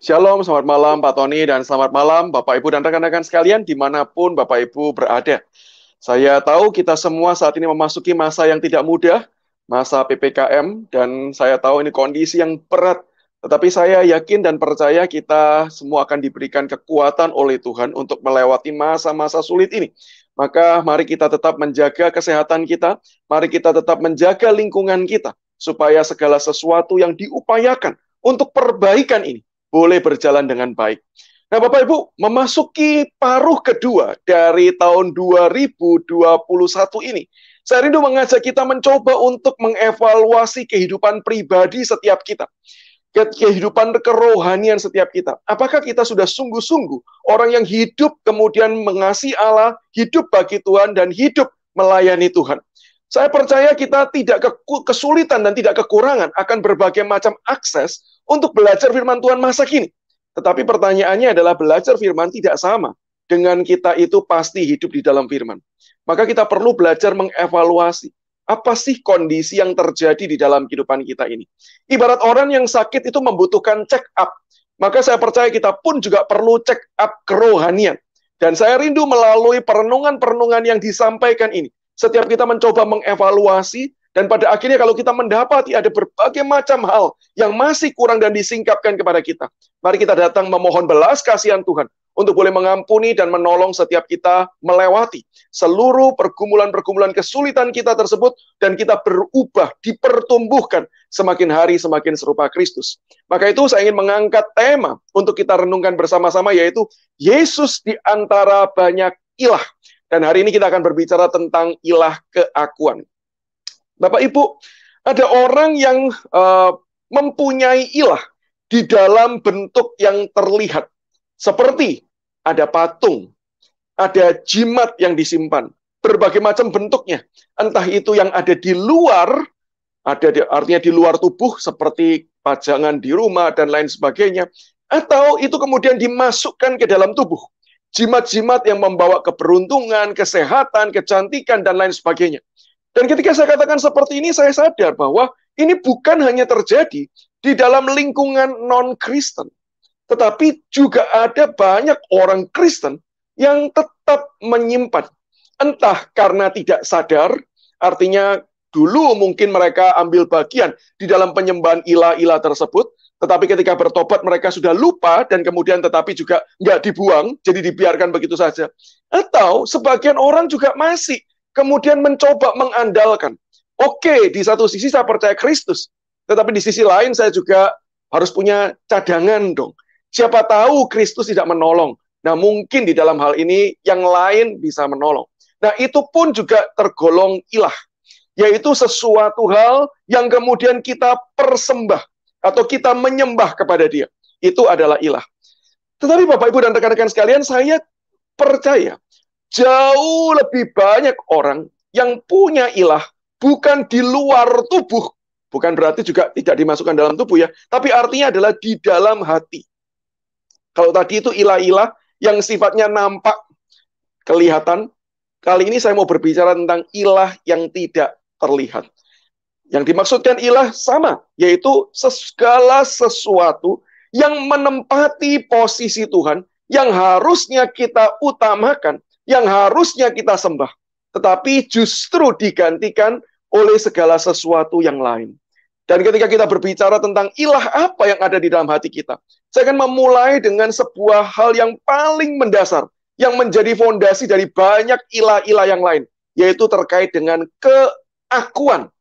Shalom, selamat malam Pak Tony, dan selamat malam Bapak Ibu dan rekan-rekan sekalian dimanapun Bapak Ibu berada. Saya tahu kita semua saat ini memasuki masa yang tidak mudah, masa PPKM, dan saya tahu ini kondisi yang berat. Tetapi saya yakin dan percaya kita semua akan diberikan kekuatan oleh Tuhan untuk melewati masa-masa sulit ini. Maka mari kita tetap menjaga kesehatan kita, mari kita tetap menjaga lingkungan kita, supaya segala sesuatu yang diupayakan untuk perbaikan ini boleh berjalan dengan baik. Nah, Bapak Ibu, memasuki paruh kedua dari tahun 2021 ini, saya rindu mengajak kita mencoba untuk mengevaluasi kehidupan pribadi setiap kita, kehidupan kerohanian setiap kita. Apakah kita sudah sungguh-sungguh orang yang hidup kemudian mengasihi Allah, hidup bagi Tuhan, dan hidup melayani Tuhan? Saya percaya kita tidak kesulitan dan tidak kekurangan akan berbagai macam akses untuk belajar firman Tuhan masa kini. Tetapi pertanyaannya adalah belajar firman tidak sama dengan kita itu pasti hidup di dalam firman. Maka kita perlu belajar mengevaluasi apa sih kondisi yang terjadi di dalam kehidupan kita ini. Ibarat orang yang sakit itu membutuhkan check up. Maka saya percaya kita pun juga perlu check up kerohanian. Dan saya rindu melalui perenungan-perenungan yang disampaikan ini, setiap kita mencoba mengevaluasi, dan pada akhirnya kalau kita mendapati ada berbagai macam hal yang masih kurang dan disingkapkan kepada kita, mari kita datang memohon belas kasihan Tuhan untuk boleh mengampuni dan menolong setiap kita melewati seluruh pergumulan-pergumulan kesulitan kita tersebut, dan kita berubah, dipertumbuhkan semakin hari semakin serupa Kristus. Maka itu saya ingin mengangkat tema untuk kita renungkan bersama-sama, yaitu Yesus di antara banyak ilah. Dan hari ini kita akan berbicara tentang ilah keakuan. Bapak Ibu, ada orang yang mempunyai ilah di dalam bentuk yang terlihat. Seperti ada patung, ada jimat yang disimpan, berbagai macam bentuknya. Entah itu yang ada di luar, artinya di luar tubuh, seperti pajangan di rumah dan lain sebagainya, atau itu kemudian dimasukkan ke dalam tubuh. Jimat-jimat yang membawa keberuntungan, kesehatan, kecantikan, dan lain sebagainya. Dan ketika saya katakan seperti ini, saya sadar bahwa ini bukan hanya terjadi di dalam lingkungan non-Kristen, tetapi juga ada banyak orang Kristen yang tetap menyimpan. Entah karena tidak sadar, artinya dulu mungkin mereka ambil bagian di dalam penyembahan ilah-ilah tersebut, tetapi ketika bertobat mereka sudah lupa, dan kemudian tetapi juga nggak dibuang, jadi dibiarkan begitu saja. Atau sebagian orang juga masih kemudian mencoba mengandalkan. Oke, di satu sisi saya percaya Kristus, tetapi di sisi lain saya juga harus punya cadangan dong. Siapa tahu Kristus tidak menolong. Nah, mungkin di dalam hal ini yang lain bisa menolong. Nah, itu pun juga tergolong ilah, yaitu sesuatu hal yang kemudian kita persembah atau kita menyembah kepada dia. Itu adalah ilah. Tetapi Bapak, Ibu, dan rekan-rekan sekalian, saya percaya jauh lebih banyak orang yang punya ilah bukan di luar tubuh. Bukan berarti juga tidak dimasukkan dalam tubuh ya, tapi artinya adalah di dalam hati. Kalau tadi itu ilah-ilah yang sifatnya nampak, kelihatan, kali ini saya mau berbicara tentang ilah yang tidak terlihat. Yang dimaksudkan ilah sama, yaitu segala sesuatu yang menempati posisi Tuhan, yang harusnya kita utamakan, yang harusnya kita sembah, tetapi justru digantikan oleh segala sesuatu yang lain. Dan ketika kita berbicara tentang ilah apa yang ada di dalam hati kita, saya akan memulai dengan sebuah hal yang paling mendasar, yang menjadi fondasi dari banyak ilah-ilah yang lain, yaitu terkait dengan keakuan.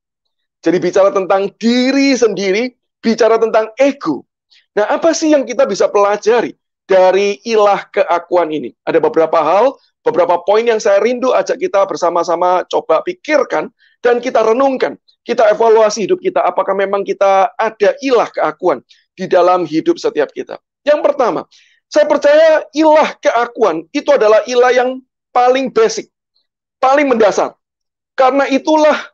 Jadi bicara tentang diri sendiri, bicara tentang ego. Nah, apa sih yang kita bisa pelajari dari ilah keakuan ini? Ada beberapa hal, beberapa poin yang saya rindu ajak kita bersama-sama coba pikirkan dan kita renungkan. Kita evaluasi hidup kita, apakah memang kita ada ilah keakuan di dalam hidup setiap kita. Yang pertama, saya percaya ilah keakuan itu adalah ilah yang paling basic, paling mendasar. Karena itulah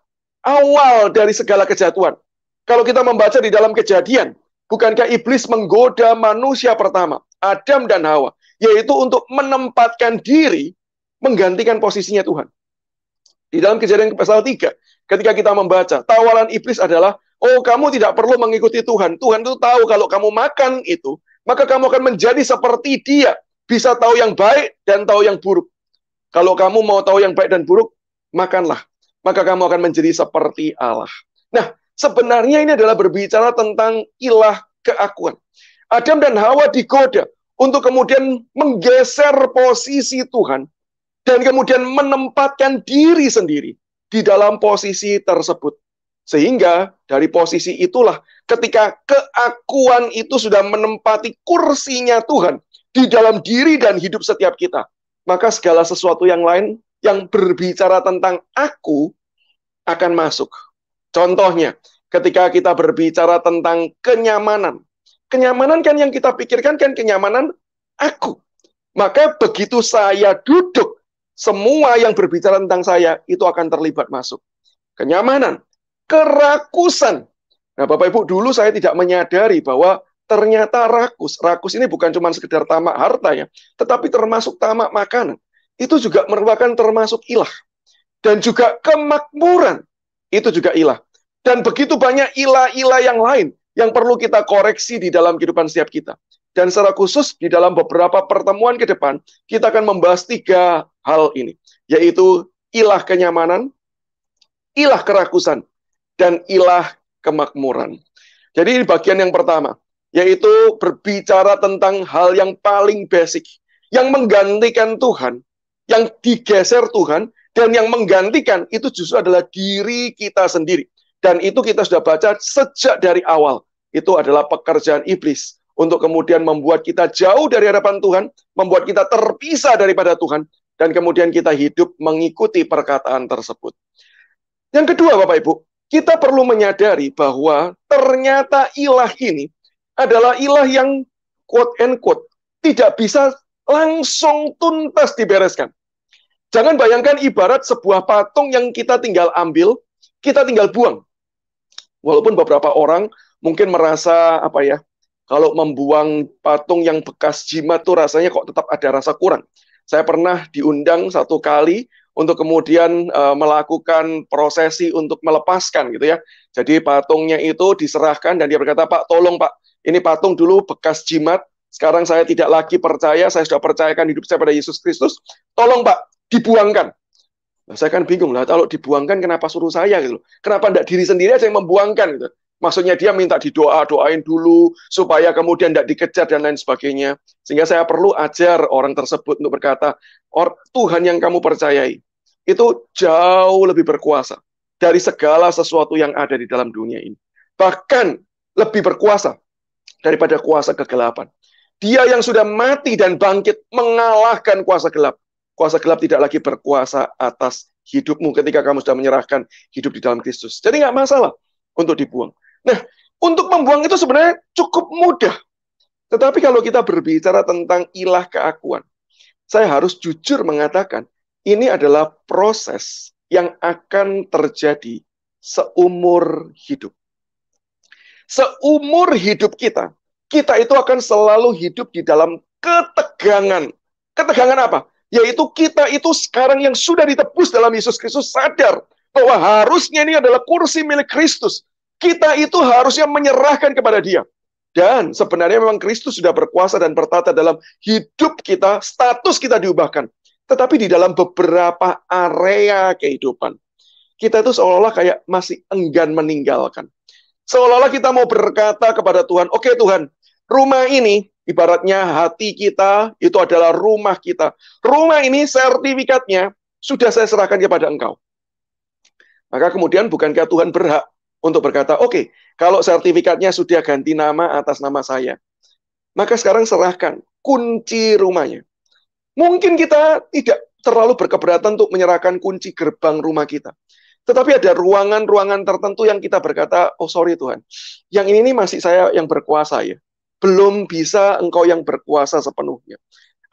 awal dari segala kejatuhan. Kalau kita membaca di dalam Kejadian, bukankah iblis menggoda manusia pertama, Adam dan Hawa, yaitu untuk menempatkan diri menggantikan posisinya Tuhan. Di dalam Kejadian pasal 3, ketika kita membaca, tawaran iblis adalah, oh kamu tidak perlu mengikuti Tuhan. Tuhan itu tahu kalau kamu makan itu, maka kamu akan menjadi seperti Dia, bisa tahu yang baik dan tahu yang buruk. Kalau kamu mau tahu yang baik dan buruk, makanlah, maka kamu akan menjadi seperti Allah. Nah, sebenarnya ini adalah berbicara tentang ilah keakuan. Adam dan Hawa digoda untuk kemudian menggeser posisi Tuhan dan kemudian menempatkan diri sendiri di dalam posisi tersebut. Sehingga dari posisi itulah ketika keakuan itu sudah menempati kursinya Tuhan di dalam diri dan hidup setiap kita, maka segala sesuatu yang lain yang berbicara tentang aku akan masuk. Contohnya, ketika kita berbicara tentang kenyamanan. Kenyamanan kan yang kita pikirkan kan kenyamanan aku. Maka begitu saya duduk, semua yang berbicara tentang saya itu akan terlibat masuk. Kenyamanan, kerakusan. Nah, Bapak Ibu, dulu saya tidak menyadari bahwa ternyata rakus. Rakus ini bukan cuma sekedar tamak harta ya, tetapi termasuk tamak makanan. Itu juga merupakan termasuk ilah. Dan juga kemakmuran, itu juga ilah. Dan begitu banyak ilah-ilah yang lain yang perlu kita koreksi di dalam kehidupan setiap kita. Dan secara khusus di dalam beberapa pertemuan ke depan, kita akan membahas 3 hal ini, yaitu ilah kenyamanan, ilah kerakusan, dan ilah kemakmuran. Jadi ini bagian yang pertama, yaitu berbicara tentang hal yang paling basic, yang menggantikan Tuhan, yang digeser Tuhan, dan yang menggantikan itu justru adalah diri kita sendiri. Dan itu kita sudah baca sejak dari awal. Itu adalah pekerjaan iblis untuk kemudian membuat kita jauh dari hadapan Tuhan, membuat kita terpisah daripada Tuhan, dan kemudian kita hidup mengikuti perkataan tersebut. Yang kedua, Bapak Ibu, kita perlu menyadari bahwa ternyata ilah ini adalah ilah yang quote and quote tidak bisa langsung tuntas dibereskan. Jangan bayangkan ibarat sebuah patung yang kita tinggal ambil, kita tinggal buang. Walaupun beberapa orang mungkin merasa kalau membuang patung yang bekas jimat tuh rasanya kok tetap ada rasa kurang. Saya pernah diundang 1 kali untuk kemudian melakukan prosesi untuk melepaskan gitu ya. Jadi patungnya itu diserahkan dan dia berkata, "Pak, tolong Pak, ini patung dulu bekas jimat. Sekarang saya tidak lagi percaya, saya sudah percayakan hidup saya pada Yesus Kristus. Tolong Pak, dibuangkan." Nah, saya kan bingung lah, kalau dibuangkan kenapa suruh saya gitu? Kenapa tidak diri sendiri aja yang membuangkan gitu? Maksudnya dia minta doain dulu supaya kemudian tidak dikejar dan lain sebagainya. Sehingga saya perlu ajar orang tersebut untuk berkata, Tuhan yang kamu percayai itu jauh lebih berkuasa dari segala sesuatu yang ada di dalam dunia ini. Bahkan lebih berkuasa daripada kuasa kegelapan. Dia yang sudah mati dan bangkit mengalahkan kuasa gelap. Kuasa gelap tidak lagi berkuasa atas hidupmu ketika kamu sudah menyerahkan hidup di dalam Kristus. Jadi nggak masalah untuk dibuang. Nah, untuk membuang itu sebenarnya cukup mudah. Tetapi kalau kita berbicara tentang ilah keakuan, saya harus jujur mengatakan, ini adalah proses yang akan terjadi seumur hidup. Seumur hidup kita itu akan selalu hidup di dalam ketegangan. Ketegangan apa? Yaitu kita itu sekarang yang sudah ditebus dalam Yesus Kristus sadar bahwa harusnya ini adalah kursi milik Kristus. Kita itu harusnya menyerahkan kepada Dia. Dan sebenarnya memang Kristus sudah berkuasa dan bertata dalam hidup kita, status kita diubahkan. Tetapi di dalam beberapa area kehidupan, kita itu seolah-olah kayak masih enggan meninggalkan. Seolah-olah kita mau berkata kepada Tuhan, oke Tuhan, rumah ini, ibaratnya hati kita, itu adalah rumah kita. Rumah ini sertifikatnya sudah saya serahkan kepada Engkau. Maka kemudian bukankah Tuhan berhak untuk berkata, oke, kalau sertifikatnya sudah ganti nama atas nama saya, maka sekarang serahkan kunci rumahnya. Mungkin kita tidak terlalu berkeberatan untuk menyerahkan kunci gerbang rumah kita. Tetapi ada ruangan-ruangan tertentu yang kita berkata, oh sorry Tuhan, yang ini masih saya yang berkuasa ya. Belum bisa Engkau yang berkuasa sepenuhnya.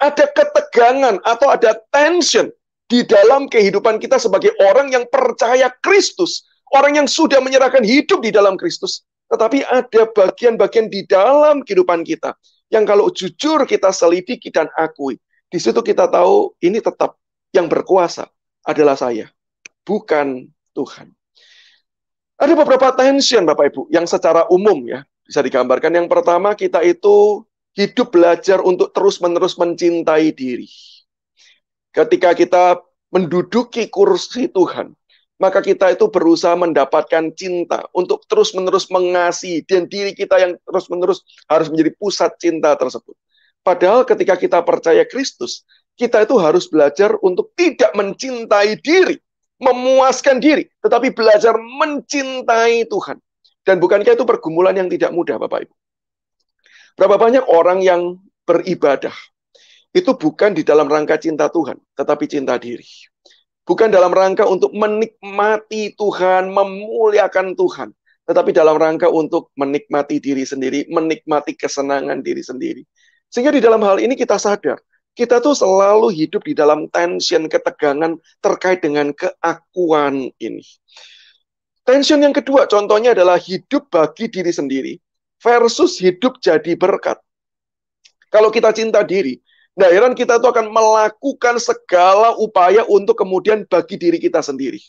Ada ketegangan atau ada tension di dalam kehidupan kita sebagai orang yang percaya Kristus. Orang yang sudah menyerahkan hidup di dalam Kristus. Tetapi ada bagian-bagian di dalam kehidupan kita yang kalau jujur kita selidiki dan akui. Di situ kita tahu ini tetap yang berkuasa adalah saya. Bukan Tuhan. Ada beberapa tension Bapak Ibu yang secara umum ya bisa digambarkan. Yang pertama kita itu Hidup belajar untuk terus-menerus mencintai diri. Ketika kita menduduki kursi Tuhan, maka kita itu berusaha mendapatkan cinta untuk terus-menerus mengasihi, dan diri kita yang terus-menerus harus menjadi pusat cinta tersebut. Padahal ketika kita percaya Kristus, kita itu harus belajar untuk tidak mencintai diri, memuaskan diri, tetapi belajar mencintai Tuhan. Dan bukankah itu pergumulan yang tidak mudah, Bapak Ibu? Berapa banyak orang yang beribadah, itu bukan di dalam rangka cinta Tuhan, tetapi cinta diri. Bukan dalam rangka untuk menikmati Tuhan, memuliakan Tuhan, tetapi dalam rangka untuk menikmati diri sendiri, menikmati kesenangan diri sendiri. Sehingga di dalam hal ini kita sadar, kita tuh selalu hidup di dalam tension, ketegangan terkait dengan keakuan ini. Tension yang kedua contohnya adalah hidup bagi diri sendiri versus hidup jadi berkat. Kalau kita cinta diri, nah, heran kita tuh akan melakukan segala upaya untuk kemudian bagi diri kita sendiri.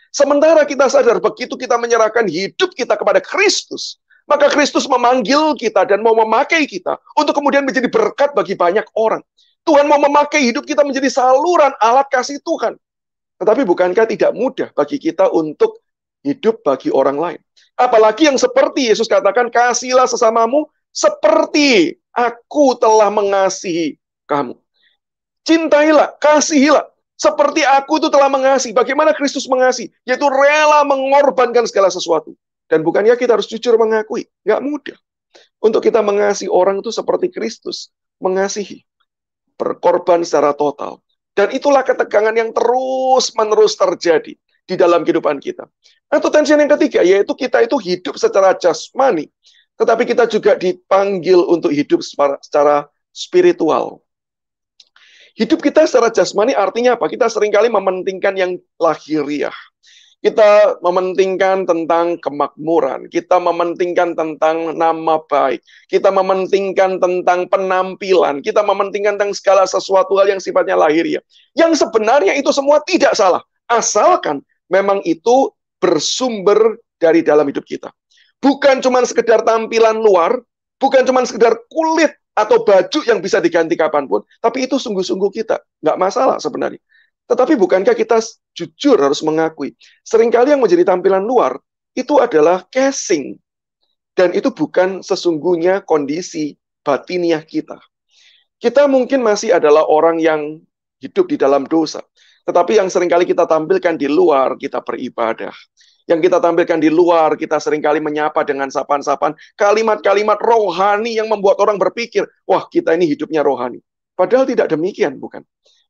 Sementara kita sadar begitu kita menyerahkan hidup kita kepada Kristus, maka Kristus memanggil kita dan mau memakai kita untuk kemudian menjadi berkat bagi banyak orang. Tuhan mau memakai hidup kita menjadi saluran alat kasih Tuhan. Tetapi bukankah tidak mudah bagi kita untuk hidup bagi orang lain? Apalagi yang seperti Yesus katakan, kasihilah sesamamu seperti aku telah mengasihi kamu. Cintailah, kasihilah. Seperti aku itu telah mengasihi. Bagaimana Kristus mengasihi? Yaitu rela mengorbankan segala sesuatu. Dan bukannya kita harus jujur mengakui. Nggak mudah. Untuk kita mengasihi orang itu seperti Kristus mengasihi. Berkorban secara total. Dan itulah ketegangan yang terus-menerus terjadi di dalam kehidupan kita. Atau tension yang ketiga, yaitu kita itu hidup secara jasmani. Tetapi kita juga dipanggil untuk hidup secara spiritual. Hidup kita secara jasmani artinya apa? Kita seringkali mementingkan yang lahiriah. Kita mementingkan tentang kemakmuran. Kita mementingkan tentang nama baik. Kita mementingkan tentang penampilan. Kita mementingkan tentang segala sesuatu hal yang sifatnya lahiriah. Yang sebenarnya itu semua tidak salah. Asalkan memang itu bersumber dari dalam hidup kita. Bukan cuma sekedar tampilan luar, bukan cuma sekedar kulit atau baju yang bisa diganti kapanpun, tapi itu sungguh-sungguh kita. Nggak masalah sebenarnya. Tetapi bukankah kita jujur harus mengakui, seringkali yang menjadi tampilan luar, itu adalah casing. Dan itu bukan sesungguhnya kondisi batiniah kita. Kita mungkin masih adalah orang yang hidup di dalam dosa. Tetapi yang seringkali kita tampilkan di luar, kita beribadah. Yang kita tampilkan di luar, kita seringkali menyapa dengan sapaan-sapaan, kalimat-kalimat rohani yang membuat orang berpikir, wah kita ini hidupnya rohani. Padahal tidak demikian, bukan?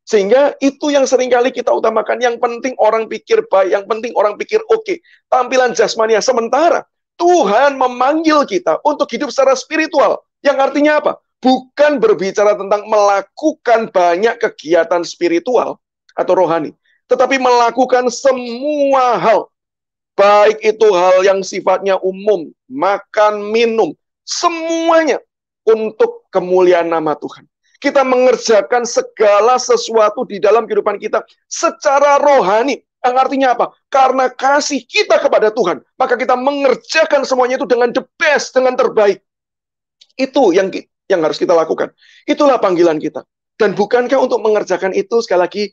Sehingga itu yang seringkali kita utamakan, yang penting orang pikir baik, yang penting orang pikir oke. Tampilan jasmania. Sementara Tuhan memanggil kita untuk hidup secara spiritual. Yang artinya apa? Bukan berbicara tentang melakukan banyak kegiatan spiritual atau rohani, tetapi melakukan semua hal. Baik itu hal yang sifatnya umum, makan, minum, semuanya untuk kemuliaan nama Tuhan. Kita mengerjakan segala sesuatu di dalam kehidupan kita secara rohani. Yang artinya apa? Karena kasih kita kepada Tuhan, maka kita mengerjakan semuanya itu dengan the best, dengan terbaik. Itu yang harus kita lakukan. Itulah panggilan kita. Dan bukankah untuk mengerjakan itu sekali lagi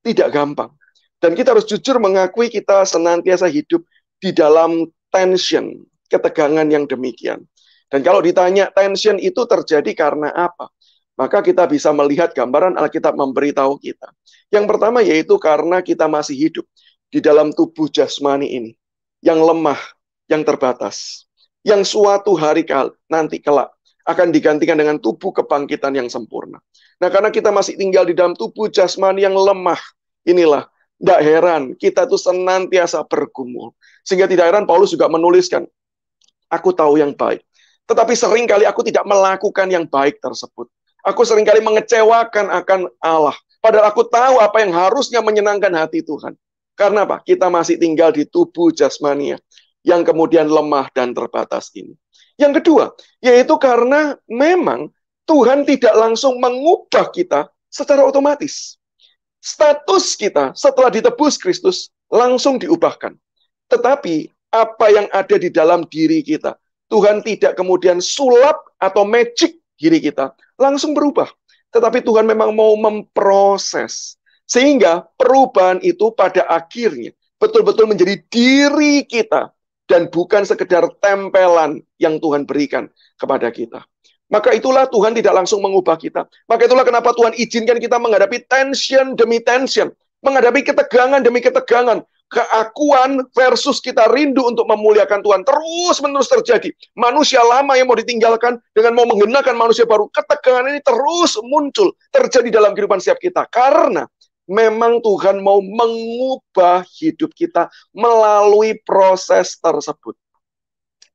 tidak gampang. Dan kita harus jujur mengakui kita senantiasa hidup di dalam tension, ketegangan yang demikian. Dan kalau ditanya tension itu terjadi karena apa? Maka kita bisa melihat gambaran Alkitab memberitahu kita. Yang pertama yaitu karena kita masih hidup di dalam tubuh jasmani ini. Yang lemah, yang terbatas. Yang suatu hari nanti kelak akan digantikan dengan tubuh kebangkitan yang sempurna. Nah, karena kita masih tinggal di dalam tubuh jasmani yang lemah, inilah, tidak heran, kita tuh senantiasa bergumul. Sehingga tidak heran Paulus juga menuliskan, aku tahu yang baik, tetapi seringkali aku tidak melakukan yang baik tersebut. Aku seringkali mengecewakan akan Allah. Padahal aku tahu apa yang harusnya menyenangkan hati Tuhan. Karena apa? Kita masih tinggal di tubuh jasmania yang kemudian lemah dan terbatas ini. Yang kedua, yaitu karena memang Tuhan tidak langsung mengubah kita secara otomatis. Status kita setelah ditebus Kristus langsung diubahkan. Tetapi apa yang ada di dalam diri kita, Tuhan tidak kemudian sulap atau magic diri kita langsung berubah. Tetapi Tuhan memang mau memproses. Sehingga perubahan itu pada akhirnya betul-betul menjadi diri kita. Dan bukan sekedar tempelan yang Tuhan berikan kepada kita. Maka itulah Tuhan tidak langsung mengubah kita. Maka itulah kenapa Tuhan izinkan kita menghadapi tension demi tension. Menghadapi ketegangan demi ketegangan. Keakuan versus kita rindu untuk memuliakan Tuhan. Terus-menerus terjadi. Manusia lama yang mau ditinggalkan dengan mau menggunakan manusia baru. Ketegangan ini terus muncul. Terjadi dalam kehidupan setiap kita. Karena memang Tuhan mau mengubah hidup kita melalui proses tersebut.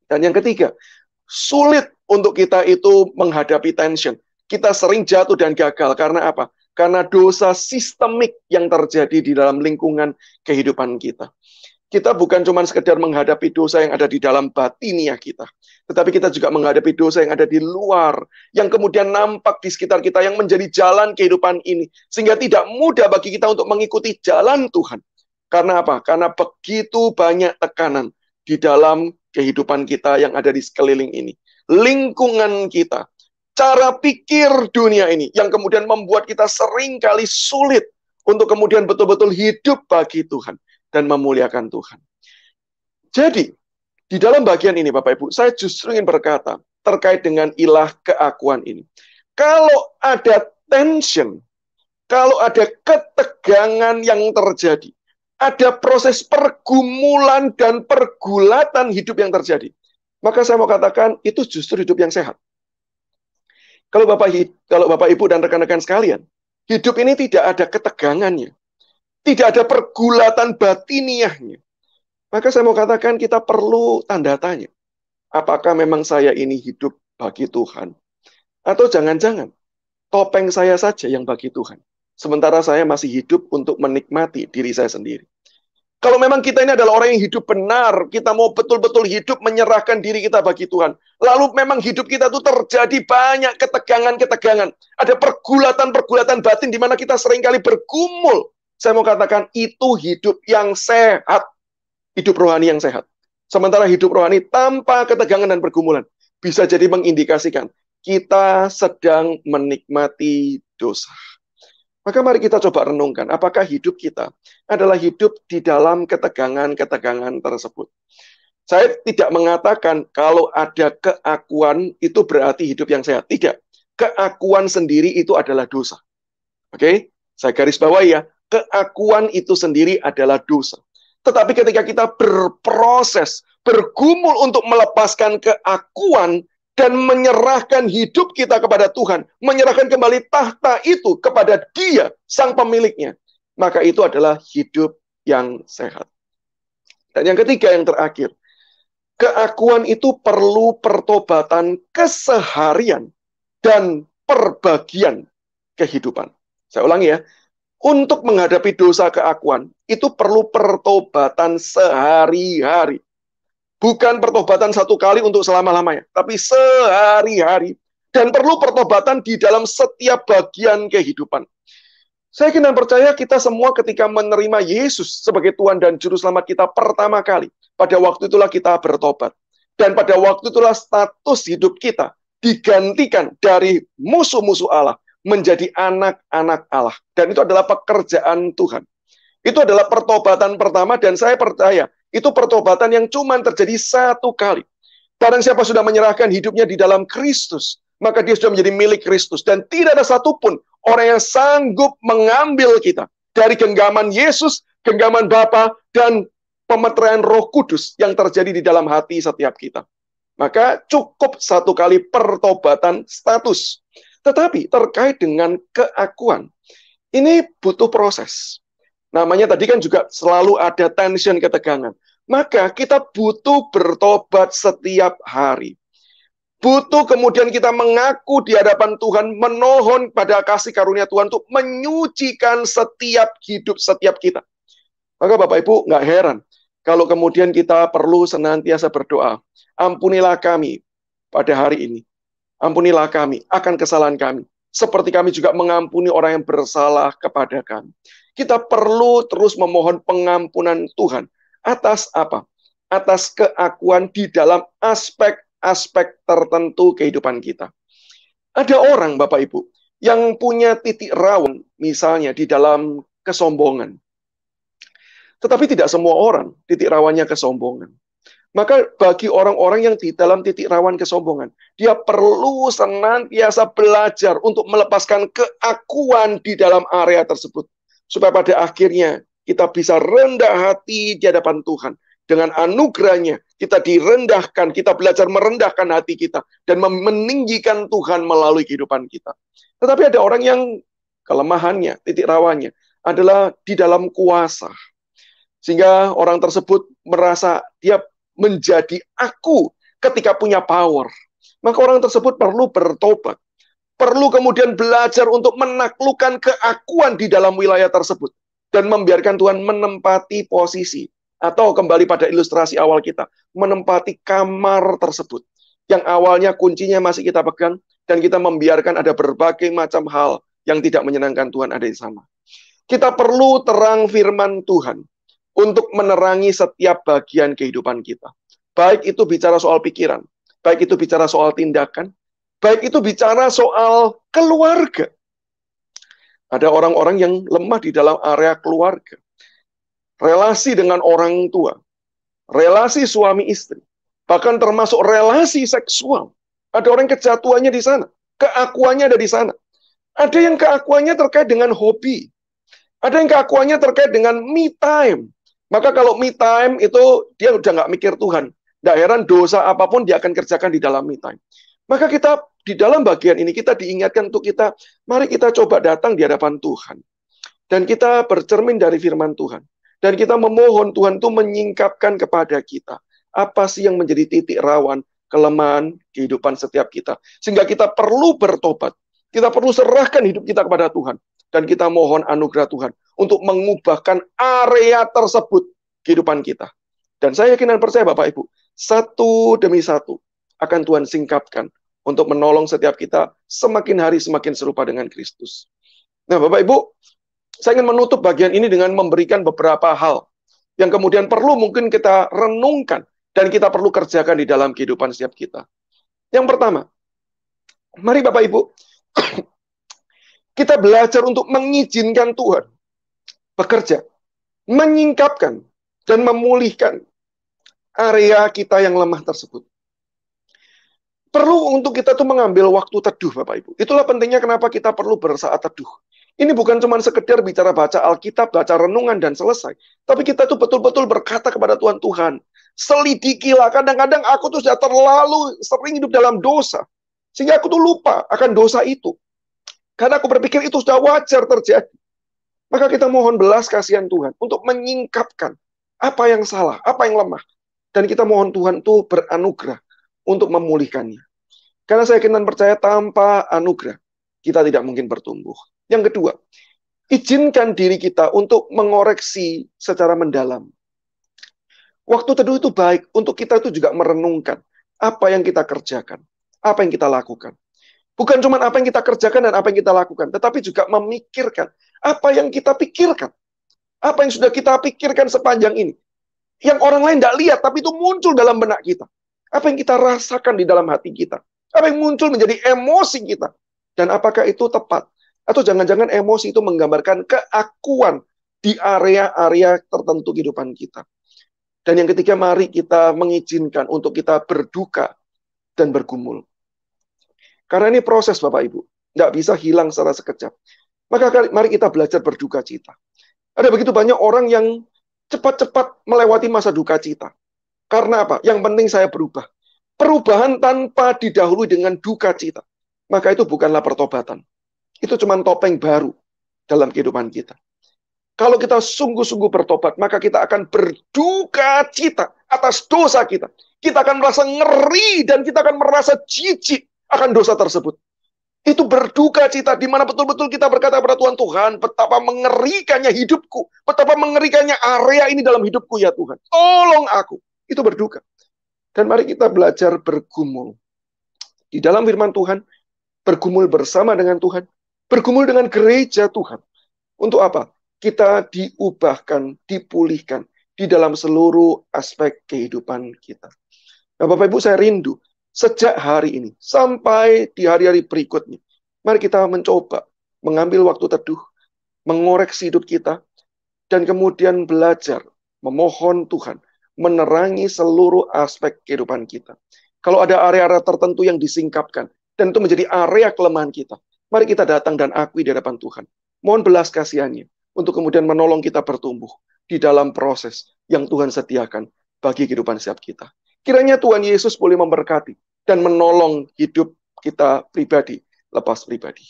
Dan yang ketiga, sulit untuk kita itu menghadapi tension. Kita sering jatuh dan gagal. Karena apa? Karena dosa sistemik yang terjadi di dalam lingkungan kehidupan kita. Kita bukan cuma sekedar menghadapi dosa yang ada di dalam batiniah kita. Tetapi kita juga menghadapi dosa yang ada di luar. Yang kemudian nampak di sekitar kita yang menjadi jalan kehidupan ini. Sehingga tidak mudah bagi kita untuk mengikuti jalan Tuhan. Karena apa? Karena begitu banyak tekanan di dalam kehidupan kita yang ada di sekeliling ini. Lingkungan kita. Cara pikir dunia ini yang kemudian membuat kita seringkali sulit untuk kemudian betul-betul hidup bagi Tuhan dan memuliakan Tuhan. Jadi, di dalam bagian ini Bapak Ibu, saya justru ingin berkata terkait dengan ilah keakuan ini. Kalau ada tension, kalau ada ketegangan yang terjadi, ada proses pergumulan dan pergulatan hidup yang terjadi, maka saya mau katakan itu justru hidup yang sehat. Kalau Bapak Ibu dan rekan-rekan sekalian, hidup ini tidak ada ketegangannya. Tidak ada pergulatan batiniahnya. Maka saya mau katakan kita perlu tanda tanya. Apakah memang saya ini hidup bagi Tuhan? Atau jangan-jangan topeng saya saja yang bagi Tuhan. Sementara saya masih hidup untuk menikmati diri saya sendiri. Kalau memang kita ini adalah orang yang hidup benar, kita mau betul-betul hidup menyerahkan diri kita bagi Tuhan. Lalu memang hidup kita itu terjadi banyak ketegangan-ketegangan. Ada pergulatan-pergulatan batin di mana kita seringkali bergumul. Saya mau katakan itu hidup yang sehat. Hidup rohani yang sehat. Sementara hidup rohani tanpa ketegangan dan pergumulan bisa jadi mengindikasikan kita sedang menikmati dosa. Maka mari kita coba renungkan, apakah hidup kita adalah hidup di dalam ketegangan-ketegangan tersebut. Saya tidak mengatakan kalau ada keakuan itu berarti hidup yang sehat. Tidak. Keakuan sendiri itu adalah dosa. Oke? Saya garis bawahi ya. Keakuan itu sendiri adalah dosa. Tetapi ketika kita berproses, bergumul untuk melepaskan keakuan, dan menyerahkan hidup kita kepada Tuhan, menyerahkan kembali tahta itu kepada Dia, sang pemiliknya, maka itu adalah hidup yang sehat. Dan yang ketiga, yang terakhir, keakuan itu perlu pertobatan keseharian dan perbagian kehidupan. Saya ulangi ya, untuk menghadapi dosa keakuan, itu perlu pertobatan sehari-hari. Bukan pertobatan satu kali untuk selama-lamanya, tapi sehari-hari. Dan perlu pertobatan di dalam setiap bagian kehidupan. Saya yakin dan percaya kita semua ketika menerima Yesus sebagai Tuhan dan Juru Selamat kita pertama kali, pada waktu itulah kita bertobat. Dan pada waktu itulah status hidup kita digantikan dari musuh-musuh Allah menjadi anak-anak Allah. Dan itu adalah pekerjaan Tuhan. Itu adalah pertobatan pertama dan saya percaya itu pertobatan yang cuma terjadi satu kali. Barang siapa sudah menyerahkan hidupnya di dalam Kristus, maka dia sudah menjadi milik Kristus. Dan tidak ada satupun orang yang sanggup mengambil kita dari genggaman Yesus, genggaman Bapa, dan pemeteraian Roh Kudus yang terjadi di dalam hati setiap kita. Maka cukup satu kali pertobatan status. Tetapi terkait dengan keakuan, ini butuh proses. Namanya tadi kan juga selalu ada tension, ketegangan. Maka kita butuh bertobat setiap hari. Butuh kemudian kita mengaku di hadapan Tuhan, memohon pada kasih karunia Tuhan untuk menyucikan setiap hidup setiap kita. Maka Bapak Ibu nggak heran kalau kemudian kita perlu senantiasa berdoa. Ampunilah kami pada hari ini. Ampunilah kami akan kesalahan kami. Seperti kami juga mengampuni orang yang bersalah kepada kami. Kita perlu terus memohon pengampunan Tuhan. Atas apa? Atas keakuan di dalam aspek-aspek tertentu kehidupan kita. Ada orang, Bapak Ibu, yang punya titik rawan, misalnya di dalam kesombongan. Tetapi tidak semua orang titik rawannya kesombongan. Maka bagi orang-orang yang di dalam titik rawan kesombongan, dia perlu senantiasa belajar untuk melepaskan keakuan di dalam area tersebut. Supaya pada akhirnya kita bisa rendah hati di hadapan Tuhan. Dengan anugerahnya, kita direndahkan, kita belajar merendahkan hati kita, dan meninggikan Tuhan melalui kehidupan kita. Tetapi ada orang yang kelemahannya, titik rawannya, adalah di dalam kuasa. Sehingga orang tersebut merasa dia menjadi aku ketika punya power. Maka orang tersebut perlu bertobat. Perlu kemudian belajar untuk menaklukkan keakuan di dalam wilayah tersebut. Dan membiarkan Tuhan menempati posisi. Atau kembali pada ilustrasi awal kita. Menempati kamar tersebut. Yang awalnya kuncinya masih kita pegang. Dan kita membiarkan ada berbagai macam hal yang tidak menyenangkan Tuhan ada di sana. Kita perlu terang firman Tuhan untuk menerangi setiap bagian kehidupan kita. Baik itu bicara soal pikiran, baik itu bicara soal tindakan, baik itu bicara soal keluarga. Ada orang-orang yang lemah di dalam area keluarga. Relasi dengan orang tua, relasi suami istri, bahkan termasuk relasi seksual. Ada orang yang kejatuhannya di sana, keakuannya ada di sana. Ada yang keakuannya terkait dengan hobi. Ada yang keakuannya terkait dengan me time. Maka kalau me time itu dia udah nggak mikir Tuhan. Nggak heran dosa apapun dia akan kerjakan di dalam me time. Maka kita di dalam bagian ini kita diingatkan untuk kita, mari kita coba datang di hadapan Tuhan. Dan kita bercermin dari firman Tuhan. Dan kita memohon Tuhan itu menyingkapkan kepada kita. Apa sih yang menjadi titik rawan, kelemahan kehidupan setiap kita. Sehingga kita perlu bertobat. Kita perlu serahkan hidup kita kepada Tuhan. Dan kita mohon anugerah Tuhan untuk mengubahkan area tersebut kehidupan kita. Dan saya yakin dan percaya Bapak Ibu, satu demi satu akan Tuhan singkapkan untuk menolong setiap kita semakin hari semakin serupa dengan Kristus. Nah Bapak Ibu, saya ingin menutup bagian ini dengan memberikan beberapa hal yang kemudian perlu mungkin kita renungkan dan kita perlu kerjakan di dalam kehidupan setiap kita. Yang pertama, mari Bapak Ibu, kita belajar untuk mengizinkan Tuhan bekerja, menyingkapkan, dan memulihkan area kita yang lemah tersebut. Perlu untuk kita tuh mengambil waktu teduh, Bapak Ibu. Itulah pentingnya kenapa kita perlu bersaat teduh. Ini bukan cuma sekedar bicara baca Alkitab, baca renungan, dan selesai. Tapi kita tuh betul-betul berkata kepada Tuhan, Tuhan, selidikilah. Kadang-kadang aku tuh sudah terlalu sering hidup dalam dosa. Sehingga aku tuh lupa akan dosa itu. Karena aku berpikir itu sudah wajar terjadi. Maka kita mohon belas kasihan Tuhan untuk menyingkapkan apa yang salah, apa yang lemah. Dan kita mohon Tuhan itu beranugerah untuk memulihkannya. Karena saya yakin dan percaya tanpa anugerah, kita tidak mungkin bertumbuh. Yang kedua, izinkan diri kita untuk mengoreksi secara mendalam. Waktu teduh itu baik untuk kita itu juga merenungkan apa yang kita kerjakan, apa yang kita lakukan. Bukan cuma apa yang kita kerjakan dan apa yang kita lakukan, tetapi juga memikirkan apa yang kita pikirkan. Apa yang sudah kita pikirkan sepanjang ini. Yang orang lain tidak lihat, tapi itu muncul dalam benak kita. Apa yang kita rasakan di dalam hati kita. Apa yang muncul menjadi emosi kita. Dan apakah itu tepat? Atau jangan-jangan emosi itu menggambarkan keakuan di area-area tertentu kehidupan kita. Dan yang ketiga, mari kita mengizinkan untuk kita berduka dan bergumul. Karena ini proses Bapak Ibu. Tidak bisa hilang secara sekejap. Maka mari kita belajar berduka cita. Ada begitu banyak orang yang cepat-cepat melewati masa duka cita. Karena apa? Yang penting saya berubah. Perubahan tanpa didahului dengan duka cita. Maka itu bukanlah pertobatan. Itu cuma topeng baru dalam kehidupan kita. Kalau kita sungguh-sungguh bertobat, maka kita akan berduka cita atas dosa kita. Kita akan merasa ngeri dan kita akan merasa jijik akan dosa tersebut. Itu berduka cita, di mana betul-betul kita berkata kepada Tuhan, Tuhan, betapa mengerikannya hidupku, betapa mengerikannya area ini dalam hidupku ya Tuhan. Tolong aku. Itu berduka. Dan mari kita belajar bergumul. Di dalam firman Tuhan, bergumul bersama dengan Tuhan, bergumul dengan gereja Tuhan. Untuk apa? Kita diubahkan, dipulihkan di dalam seluruh aspek kehidupan kita. Nah, Bapak Ibu, saya rindu sejak hari ini sampai di hari-hari berikutnya. Mari kita mencoba mengambil waktu teduh, mengoreksi hidup kita, dan kemudian belajar memohon Tuhan menerangi seluruh aspek kehidupan kita. Kalau ada area-area tertentu yang disingkapkan, dan itu menjadi area kelemahan kita, mari kita datang dan akui di hadapan Tuhan. Mohon belas kasihannya untuk kemudian menolong kita bertumbuh di dalam proses yang Tuhan sediakan bagi kehidupan setiap kita. Kiranya Tuhan Yesus boleh memberkati dan menolong hidup kita pribadi, lepas pribadi.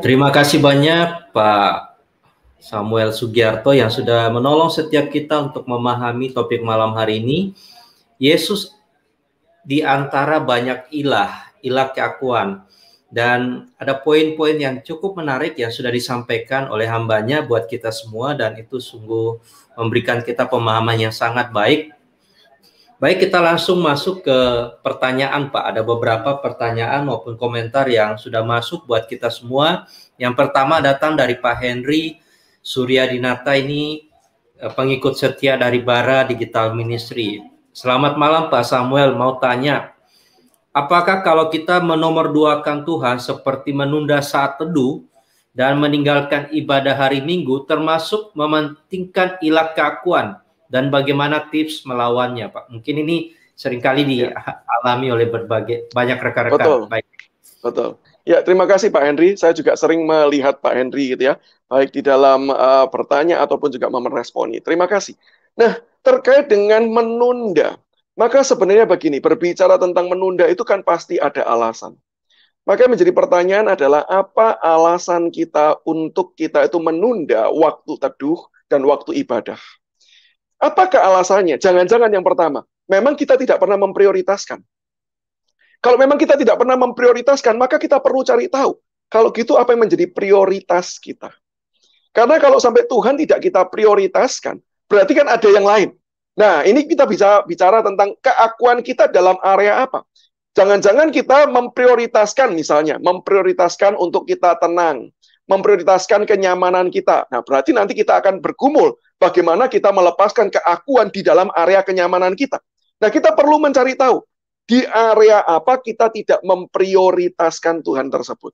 Terima kasih banyak Pak Samuel Sugiarto yang sudah menolong setiap kita untuk memahami topik malam hari ini. Yesus di antara banyak ilah keakuan. Dan ada poin-poin yang cukup menarik yang sudah disampaikan oleh hambanya buat kita semua, dan itu sungguh memberikan kita pemahaman yang sangat baik. Baik, kita langsung masuk ke pertanyaan, Pak. Ada beberapa pertanyaan maupun komentar yang sudah masuk buat kita semua. Yang pertama datang dari Pak Henry Suryadinata, ini pengikut setia dari Bara Digital Ministry. Selamat malam Pak Samuel, mau tanya, apakah kalau kita menomorduakan Tuhan seperti menunda saat teduh dan meninggalkan ibadah hari Minggu termasuk mementingkan ilah keakuan, dan bagaimana tips melawannya, Pak? Mungkin ini seringkali dialami oleh banyak rekan-rekan. Betul. Ya, terima kasih Pak Henry. Saya juga sering melihat Pak Henry gitu ya, baik di dalam bertanya ataupun juga meresponi. Terima kasih. Nah, terkait dengan menunda, maka sebenarnya begini, berbicara tentang menunda itu kan pasti ada alasan. Maka menjadi pertanyaan adalah apa alasan kita untuk kita itu menunda waktu teduh dan waktu ibadah? Apakah alasannya? Jangan-jangan yang pertama, memang kita tidak pernah memprioritaskan. Kalau memang kita tidak pernah memprioritaskan, maka kita perlu cari tahu. Kalau gitu apa yang menjadi prioritas kita? Karena kalau sampai Tuhan tidak kita prioritaskan, berarti kan ada yang lain. Nah, ini kita bisa bicara tentang keakuan kita dalam area apa. Jangan-jangan kita memprioritaskan, misalnya, memprioritaskan untuk kita tenang, memprioritaskan kenyamanan kita. Nah, berarti nanti kita akan bergumul bagaimana kita melepaskan keakuan di dalam area kenyamanan kita. Nah, kita perlu mencari tahu, di area apa kita tidak memprioritaskan Tuhan tersebut.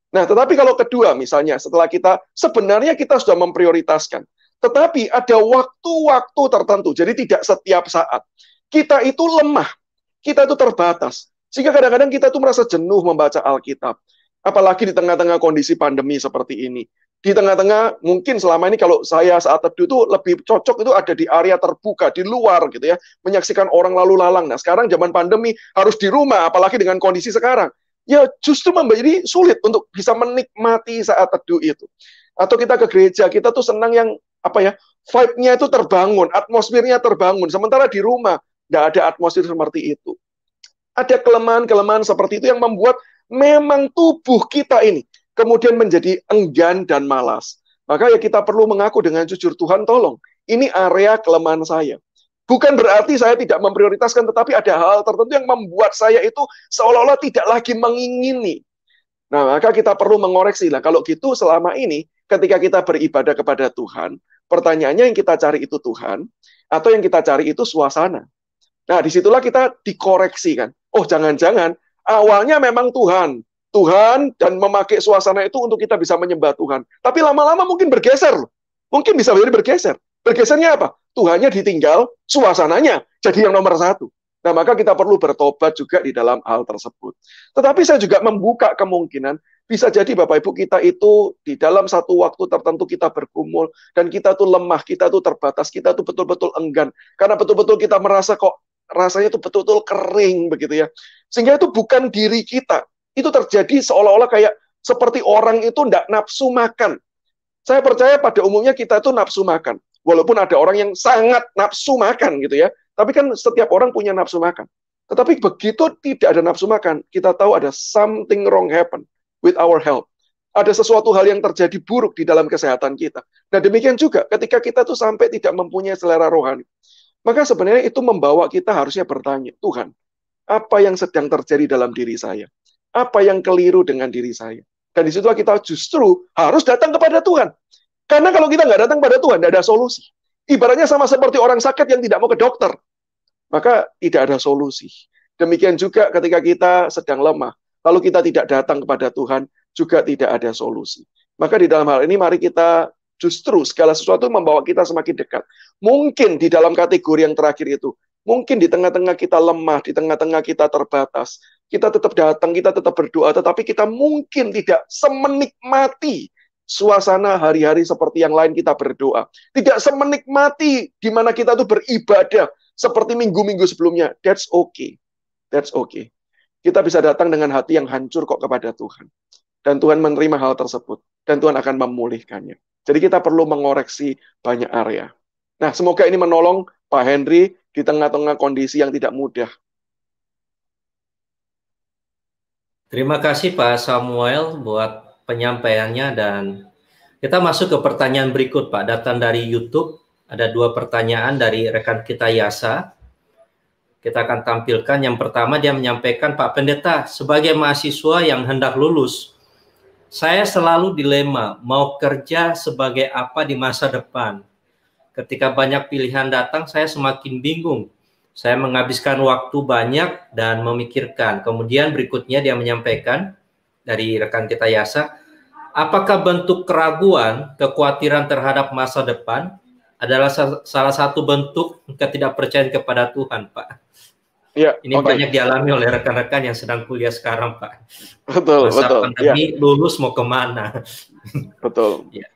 Nah, tetapi kalau kedua, misalnya, setelah sebenarnya kita sudah memprioritaskan, tetapi ada waktu-waktu tertentu, jadi tidak setiap saat. Kita itu lemah, kita itu terbatas. Sehingga kadang-kadang kita itu merasa jenuh membaca Alkitab. Apalagi di tengah-tengah kondisi pandemi seperti ini. Di tengah-tengah, mungkin selama ini kalau saya saat teduh itu lebih cocok itu ada di area terbuka, di luar gitu ya. Menyaksikan orang lalu lalang. Nah sekarang zaman pandemi harus di rumah, apalagi dengan kondisi sekarang. Ya justru menjadi sulit untuk bisa menikmati saat teduh itu. Atau kita ke gereja, kita tuh senang yang vibe-nya itu terbangun, atmosfernya terbangun. Sementara di rumah, nggak ada atmosfer seperti itu. Ada kelemahan-kelemahan seperti itu yang membuat memang tubuh kita ini kemudian menjadi enggan dan malas. Maka ya kita perlu mengaku dengan jujur, Tuhan tolong, ini area kelemahan saya. Bukan berarti saya tidak memprioritaskan, tetapi ada hal tertentu yang membuat saya itu seolah-olah tidak lagi mengingini. Nah, maka kita perlu mengoreksi. Nah, kalau gitu selama ini ketika kita beribadah kepada Tuhan, pertanyaannya yang kita cari itu Tuhan, atau yang kita cari itu suasana. Nah, disitulah kita dikoreksi kan. Oh, jangan-jangan awalnya memang Tuhan dan memakai suasana itu untuk kita bisa menyembah Tuhan. Tapi lama-lama mungkin bergeser. Mungkin bisa jadi bergeser. Bergesernya apa? Tuhannya ditinggal, suasananya jadi yang nomor satu. Nah, maka kita perlu bertobat juga di dalam hal tersebut. Tetapi saya juga membuka kemungkinan, bisa jadi Bapak Ibu kita itu di dalam satu waktu tertentu kita bergumul, dan kita tuh lemah, kita tuh terbatas, kita tuh betul-betul enggan. Karena betul-betul kita merasa kok rasanya itu betul-betul kering begitu ya. Sehingga itu bukan diri kita. Itu terjadi seolah-olah kayak seperti orang itu tidak nafsu makan. Saya percaya pada umumnya kita itu nafsu makan. Walaupun ada orang yang sangat nafsu makan gitu ya. Tapi kan setiap orang punya nafsu makan. Tetapi begitu tidak ada nafsu makan, kita tahu ada something wrong happen with our health. Ada sesuatu hal yang terjadi buruk di dalam kesehatan kita. Nah demikian juga ketika kita tuh sampai tidak mempunyai selera rohani. Maka sebenarnya itu membawa kita harusnya bertanya, Tuhan, apa yang sedang terjadi dalam diri saya? Apa yang keliru dengan diri saya? Dan disitulah kita justru harus datang kepada Tuhan. Karena kalau kita nggak datang pada Tuhan, tidak ada solusi. Ibaratnya sama seperti orang sakit yang tidak mau ke dokter, maka tidak ada solusi. Demikian juga ketika kita sedang lemah, lalu kita tidak datang kepada Tuhan, juga tidak ada solusi. Maka di dalam hal ini mari kita justru segala sesuatu membawa kita semakin dekat. Mungkin di dalam kategori yang terakhir itu, mungkin di tengah-tengah kita lemah, di tengah-tengah kita terbatas, kita tetap datang, kita tetap berdoa, tetapi kita mungkin tidak semenikmati suasana hari-hari seperti yang lain kita berdoa. Tidak semenikmati di mana kita tuh beribadah seperti minggu-minggu sebelumnya. That's okay. That's okay. Kita bisa datang dengan hati yang hancur kok kepada Tuhan. Dan Tuhan menerima hal tersebut. Dan Tuhan akan memulihkannya. Jadi kita perlu mengoreksi banyak area. Nah, semoga ini menolong Pak Henry di tengah-tengah kondisi yang tidak mudah. Terima kasih Pak Samuel buat penyampaiannya, dan kita masuk ke pertanyaan berikut Pak. Datang dari YouTube, ada 2 pertanyaan dari rekan kita Yasa. Kita akan tampilkan. Yang pertama dia menyampaikan, Pak Pendeta, sebagai mahasiswa yang hendak lulus, saya selalu dilema mau kerja sebagai apa di masa depan. Ketika banyak pilihan datang, saya semakin bingung. Saya menghabiskan waktu banyak dan memikirkan. Kemudian berikutnya dia menyampaikan dari rekan kita Yasa, apakah bentuk keraguan, kekhawatiran terhadap masa depan adalah salah satu bentuk ketidakpercayaan kepada Tuhan, Pak? Ya, ini banyak dialami oleh rekan-rekan yang sedang kuliah sekarang, Pak. Betul, masa betul. pandemi, lulus mau kemana? Betul. Ya.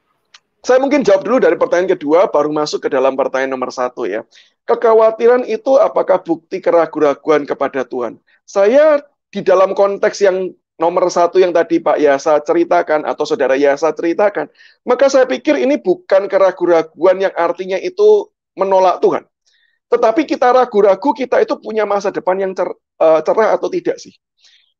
Saya mungkin jawab dulu dari pertanyaan kedua, baru masuk ke dalam pertanyaan nomor 1 ya. Kekhawatiran itu apakah bukti keraguan-raguan kepada Tuhan? Saya di dalam konteks yang nomor 1 yang tadi Pak Yasa ceritakan atau Saudara Yasa ceritakan, maka saya pikir ini bukan keraguan-raguan yang artinya itu menolak Tuhan. Tetapi kita ragu-ragu kita itu punya masa depan yang cerah atau tidak sih?